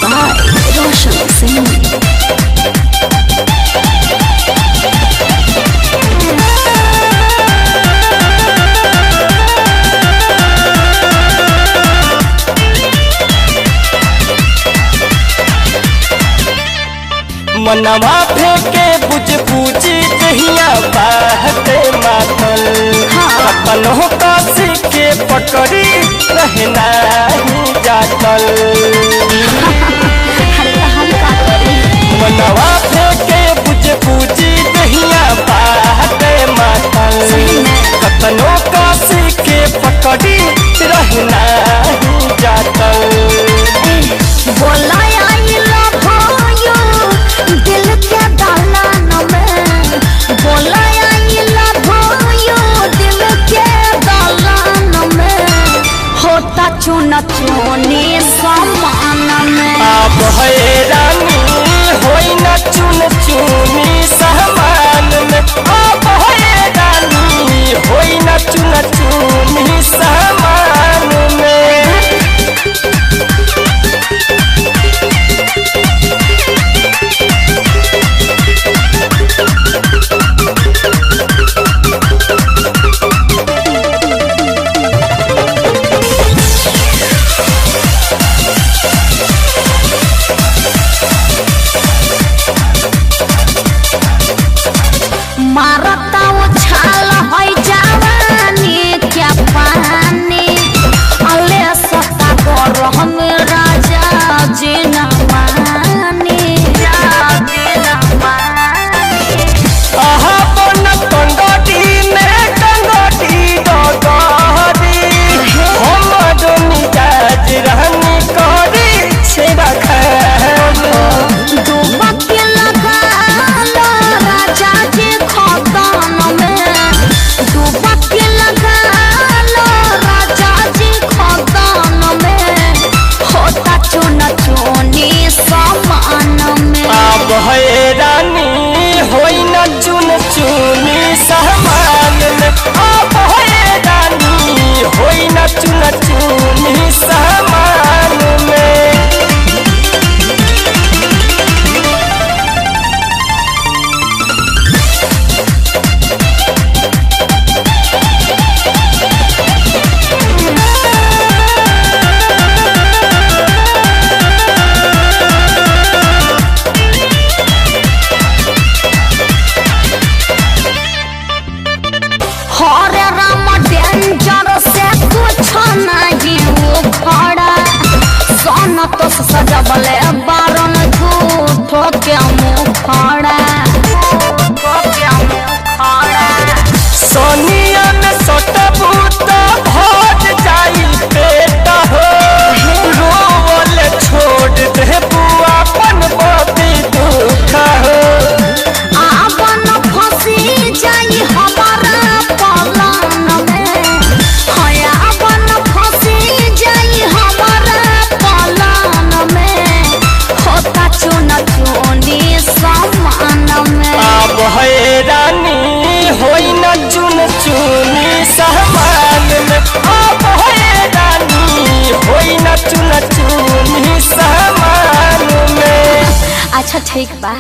by Roshan Singh. मनवा फेंके बुझ पूजी दहिया बाहते मातल अपनों का सीखे पकड़ी रहना ही जातल। मनवा फेंके बुझ पूजी दहिया बाहते मातल अपनों का सीखे पकड़ी रहना ही जातल। बोला दिल के दालान में, बोला दिल के दालान में, होता चुन चुनी समान में। आप हैरानी होई न चुन चुनी सामान में, आप हैरानी होई न चुन चुनी सामान में। मारता उछाल है जवानी क्या पानी, अले सता कर हम राजा जी न मानी। आहा बन कंगटी में कंगटी डगरी, हमर मिजाज रहनी करी छेड़ा खाल। डूबक लगा लो राजा जी खदान में, डूबक लगा लो राजा जी खदान में, होता चुन चुनी समान में। आप हैरानी होई न चुन चुनी सामान में, आप हैरानी होई न चुन चुनी सामान में। हरे राम डेंजर से कुछ नहीं उखड़ा, सन तो सजबले बारन झूठो के मुखड़ा। सोनिया में सटबू तो भट जाई पेट हो, रोवल छोड़ दे बुआ अपन बदी दुख हो। आवन फंसी जाई हमारा पलान में, है आवन फंसी जाई हमारा पलान में, होता चुन चुनी समान में। आप हैरानी होई न चुन चुनी सामान में, आप हैरानी होई न चुन चुनी सामान में। अच्छा ठीक बा।